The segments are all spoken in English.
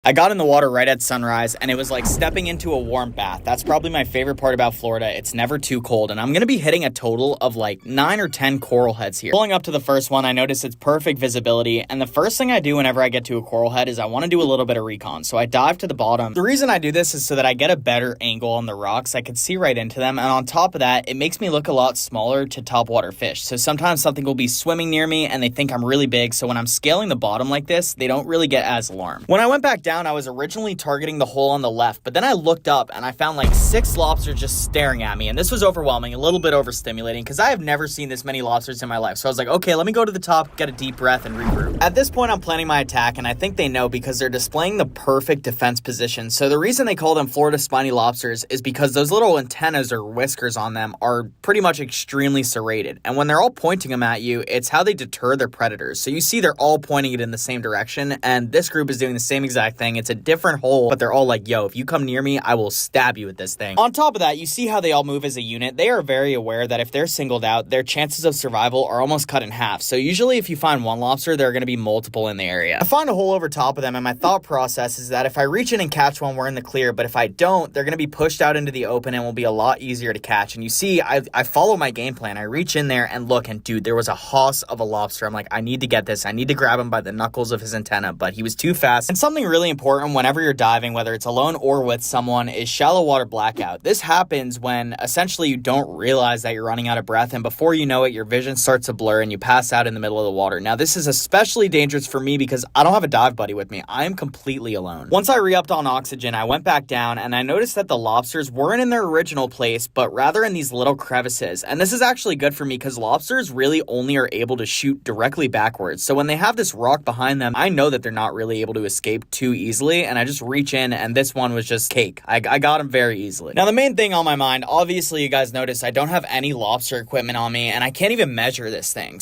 I got in the water right at sunrise, and it was like stepping into a warm bath. That's probably my favorite part about Florida. It's never too cold, and I'm going to be hitting a total of like 9 or 10 coral heads here. Pulling up to the first one, I notice it's perfect visibility, and the first thing I do whenever I get to a coral head is I want to do a little bit of recon. So I dive to the bottom. The reason I do this is so that I get a better angle on the rocks. I can see right into them, and on top of that, it makes me look a lot smaller to topwater fish. So sometimes something will be swimming near me, and they think I'm really big, so when I'm scaling the bottom like this, they don't really get as alarmed. When I went back down, I was originally targeting the hole on the left, but then I looked up and I found like 6 lobsters just staring at me, and this was overwhelming, a little bit overstimulating, because I have never seen this many lobsters in my life. So I was like, okay, let me go to the top, get a deep breath, and regroup. At this point, I'm planning my attack, and I think they know because they're displaying the perfect defense position. So the reason they call them Florida spiny lobsters is because those little antennas or whiskers on them are pretty much extremely serrated, and when they're all pointing them at you, it's how they deter their predators. So you see they're all pointing it in the same direction, and this group is doing the same exact thing. It's a different hole, but they're all like, yo, if you come near me, I will stab you with this thing. On top of that, you see how they all move as a unit. They are very aware that if they're singled out, their chances of survival are almost cut in half. So usually if you find one lobster, there are going to be multiple in the area. I find a hole over top of them, and my thought process is that if I reach in and catch one, we're in the clear, but if I don't, they're going to be pushed out into the open and will be a lot easier to catch. And you see, I follow my game plan. I reach in there and look, and dude, there was a hoss of a lobster. I'm like, I need to get this. I need to grab him by the knuckles of his antenna, but he was too fast. And something really important whenever you're diving, whether it's alone or with someone, is shallow water blackout. This happens when essentially you don't realize that you're running out of breath, and before you know it, your vision starts to blur and you pass out in the middle of the water. Now, this is especially dangerous for me because I don't have a dive buddy with me. I am completely alone. Once I re-upped on oxygen, I went back down and I noticed that the lobsters weren't in their original place, but rather in these little crevices. And this is actually good for me because lobsters really only are able to shoot directly backwards. So when they have this rock behind them, I know that they're not really able to escape too easily, and I just reach in, and this one was just cake. I got him very easily. Now, the main thing on my mind, obviously you guys notice I don't have any lobster equipment on me, and I can't even measure this thing.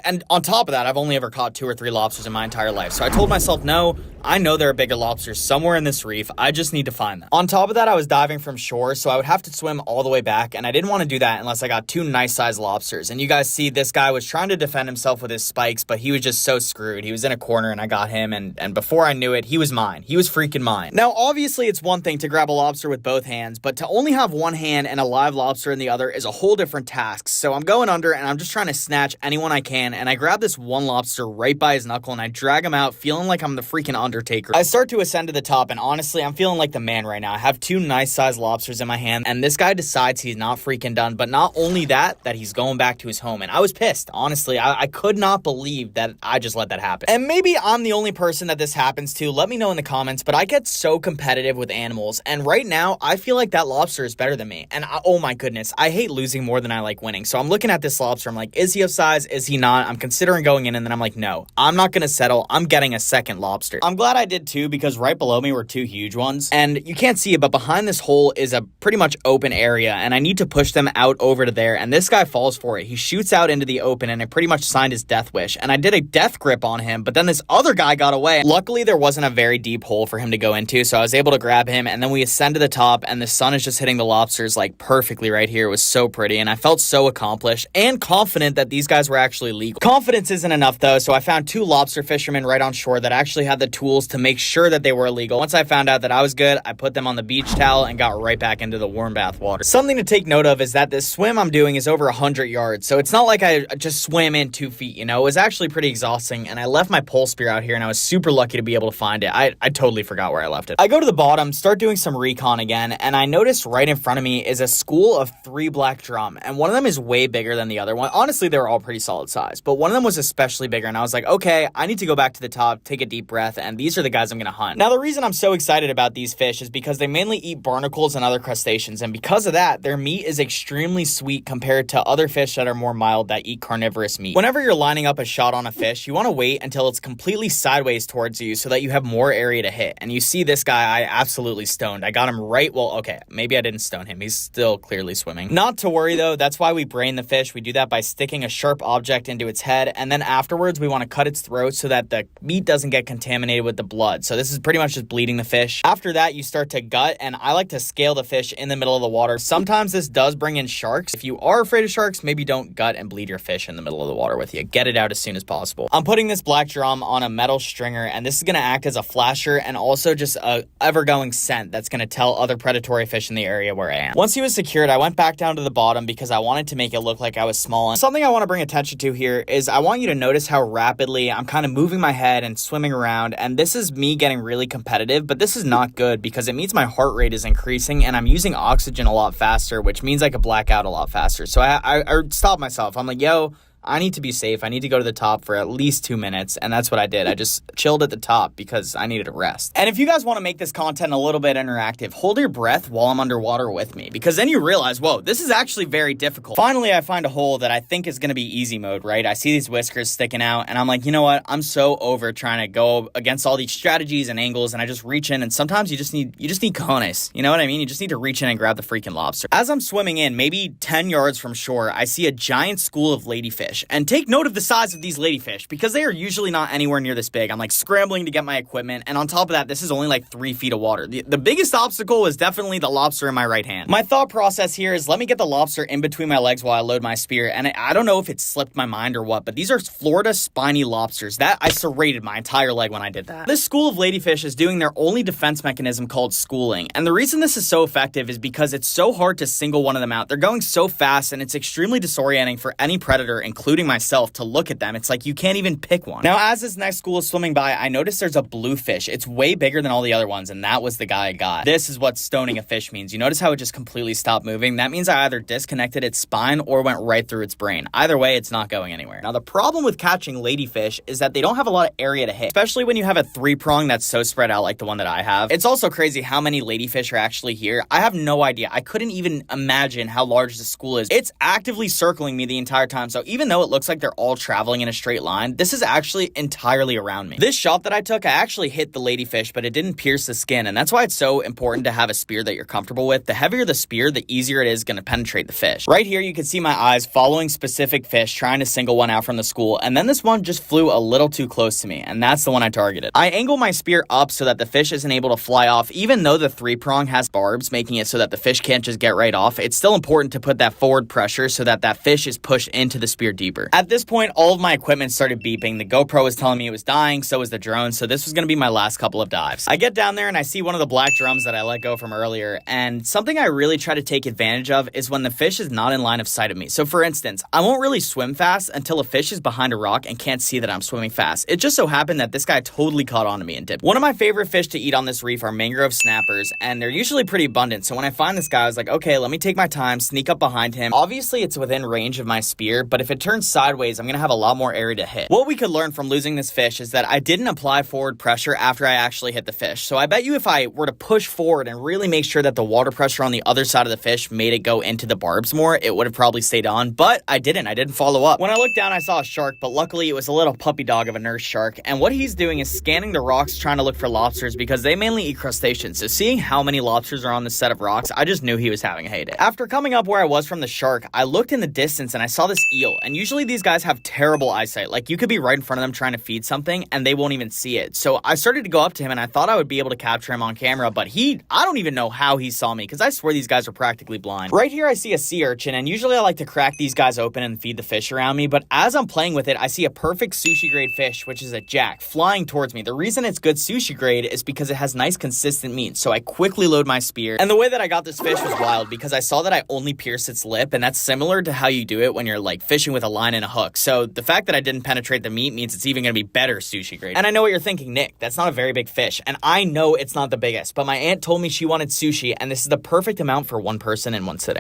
And on top of that, I've only ever caught 2 or 3 lobsters in my entire life. So I told myself, no, I know there are bigger lobsters somewhere in this reef. I just need to find them. On top of that, I was diving from shore, so I would have to swim all the way back, and I didn't want to do that unless I got 2 nice sized lobsters. And you guys see this guy was trying to defend himself with his spikes, but he was just so screwed. He was in a corner and I got him, and before I knew it, he was mine. He was freaking mine. Now, obviously, it's one thing to grab a lobster with both hands, but to only have one hand and a live lobster in the other is a whole different task. So I'm going under and I'm just trying to snatch anyone I can, and I grab this one lobster right by his knuckle and I drag him out, feeling like I'm the freaking Undertaker. I start to ascend to the top, and honestly, I'm feeling like the man right now. I have 2 nice sized lobsters in my hand, and this guy decides he's not freaking done, but not only that he's going back to his home, and I was pissed. Honestly, I could not believe that I just let that happen. And maybe I'm the only person that this happens to. Let me know in the comments, but I get so competitive with animals, and right now, I feel like that lobster is better than me, and oh my goodness, I hate losing more than I like winning. So I'm looking at this lobster, I'm like, is he of size? Is he not? I'm considering going in, and then I'm like, no, I'm not gonna settle. I'm getting a second lobster. I'm glad I did too, because right below me were 2 huge ones, and you can't see it, but behind this hole is a pretty much open area, and I need to push them out over to there, and this guy falls for it. He shoots out into the open, and it pretty much signed his death wish, and I did a death grip on him, but then this other guy got away. Luckily, there wasn't a very deep hole for him to go into, so I was able to grab him, and then we ascend to the top, and the sun is just hitting the lobsters like perfectly right here. It was so pretty, and I felt so accomplished and confident that these guys were actually legal. Confidence isn't enough though, so I found 2 lobster fishermen right on shore that actually had the tools to make sure that they were illegal. Once I found out that I was good, I put them on the beach towel and got right back into the warm bath water. Something to take note of is that this swim I'm doing is over 100 yards, so it's not like I just swam in 2 feet, you know? It was actually pretty exhausting, and I left my pole spear out here, and I was super lucky to be able to find it. I totally forgot where I left it. I go to the bottom, start doing some recon again, and I notice right in front of me is a school of 3 black drum, and one of them is way bigger than the other one. Honestly, they were all pretty solid size, but one of them was especially bigger, and I was like, okay, I need to go back to the top, take a deep breath, and these are the guys I'm gonna hunt. Now, the reason I'm so excited about these fish is because they mainly eat barnacles and other crustaceans, and because of that, their meat is extremely sweet compared to other fish that are more mild that eat carnivorous meat. Whenever you're lining up a shot on a fish, you want to wait until it's completely sideways towards you so that you have more area to hit. And you see this guy, I absolutely stoned. I got him right, well, okay, maybe I didn't stone him. He's still clearly swimming. Not to worry though, that's why we brain the fish. We do that by sticking a sharp object into its head, and then afterwards we want to cut its throat so that the meat doesn't get contaminated with the blood. So this is pretty much just bleeding the fish. After that, you start to gut, and I like to scale the fish in the middle of the water. Sometimes this does bring in sharks. If you are afraid of sharks, maybe don't gut and bleed your fish in the middle of the water with you. Get it out as soon as possible. I'm putting this black drum on a metal stringer, and this is going to act as a flat flasher and also just a ever-going scent that's going to tell other predatory fish in the area where I am. Once he was secured, I went back down to the bottom because I wanted to make it look like I was small. And something I want to bring attention to here is I want you to notice how rapidly I'm kind of moving my head and swimming around, and this is me getting really competitive, but this is not good because it means my heart rate is increasing and I'm using oxygen a lot faster, which means I could black out a lot faster. So I stopped myself. I'm like, yo, I need to be safe. I need to go to the top for at least 2 minutes, and that's what I did. I just chilled at the top because I needed a rest. And if you guys want to make this content a little bit interactive, hold your breath while I'm underwater with me, because then you realize, whoa, this is actually very difficult. Finally, I find a hole that I think is going to be easy mode, right? I see these whiskers sticking out, and I'm like, you know what? I'm so over trying to go against all these strategies and angles, and I just reach in, and sometimes you just need cojones. You know what I mean? You just need to reach in and grab the freaking lobster. As I'm swimming in, maybe 10 yards from shore, I see a giant school of ladyfish. And take note of the size of these ladyfish because they are usually not anywhere near this big. I'm like scrambling to get my equipment, and on top of that, this is only like 3 feet of water. The biggest obstacle is definitely the lobster in my right hand. My thought process here is let me get the lobster in between my legs while I load my spear, and I don't know if it slipped my mind or what, but these are Florida spiny lobsters that I serrated my entire leg when I did that. This school of ladyfish is doing their only defense mechanism called schooling, and the reason this is so effective is because it's so hard to single one of them out. They're going so fast, and it's extremely disorienting for any predator, including myself, to look at them. It's like you can't even pick one. Now, as this next school is swimming by, I noticed there's a blue fish. It's way bigger than all the other ones, and that was the guy I got. This is what stoning a fish means. You notice how it just completely stopped moving? That means I either disconnected its spine or went right through its brain. Either way, it's not going anywhere. Now, the problem with catching ladyfish is that they don't have a lot of area to hit, especially when you have a 3-prong that's so spread out like the one that I have. It's also crazy how many ladyfish are actually here. I have no idea. I couldn't even imagine how large the school is. It's actively circling me the entire time, so even though it looks like they're all traveling in a straight line, this is actually entirely around me. This shot that I took, I actually hit the ladyfish, but it didn't pierce the skin, and that's why it's so important to have a spear that you're comfortable with. The heavier the spear, the easier it is going to penetrate the fish. Right here, you can see my eyes following specific fish, trying to single one out from the school, and then this one just flew a little too close to me, and that's the one I targeted. I angle my spear up so that the fish isn't able to fly off. Even though the 3-prong has barbs, making it so that the fish can't just get right off, it's still important to put that forward pressure so that that fish is pushed into the spear deeper. At this point, all of my equipment started beeping. The GoPro was telling me it was dying, so was the drone, so this was going to be my last couple of dives. I get down there and I see one of the black drums that I let go from earlier, and something I really try to take advantage of is when the fish is not in line of sight of me. So for instance, I won't really swim fast until a fish is behind a rock and can't see that I'm swimming fast. It just so happened that this guy totally caught on to me and dipped. One of my favorite fish to eat on this reef are mangrove snappers, and they're usually pretty abundant, so when I find this guy, I was like, okay, let me take my time, sneak up behind him. Obviously, it's within range of my spear, but if it turns sideways, I'm going to have a lot more area to hit. What we could learn from losing this fish is that I didn't apply forward pressure after I actually hit the fish. So I bet you if I were to push forward and really make sure that the water pressure on the other side of the fish made it go into the barbs more, it would have probably stayed on, but I didn't follow up. When I looked down, I saw a shark, but luckily it was a little puppy dog of a nurse shark, and what he's doing is scanning the rocks trying to look for lobsters because they mainly eat crustaceans. So seeing how many lobsters are on this set of rocks, I just knew he was having a heyday. After coming up where I was from the shark, I looked in the distance and I saw this eel, and usually these guys have terrible eyesight. Like, you could be right in front of them trying to feed something and they won't even see it. So I started to go up to him and I thought I would be able to capture him on camera, but I don't even know how he saw me because I swear these guys are practically blind. Right here I see a sea urchin, and usually I like to crack these guys open and feed the fish around me, but as I'm playing with it, I see a perfect sushi grade fish, which is a jack, flying towards me. The reason it's good sushi grade is because it has nice consistent meat, so I quickly load my spear, and the way that I got this fish was wild because I saw that I only pierced its lip, and that's similar to how you do it when you're like fishing with a line and a hook. So the fact that I didn't penetrate the meat means it's even going to be better sushi grade. And I know what you're thinking, Nick, that's not a very big fish, and I know it's not the biggest, but my aunt told me she wanted sushi, and this is the perfect amount for one person in one sitting.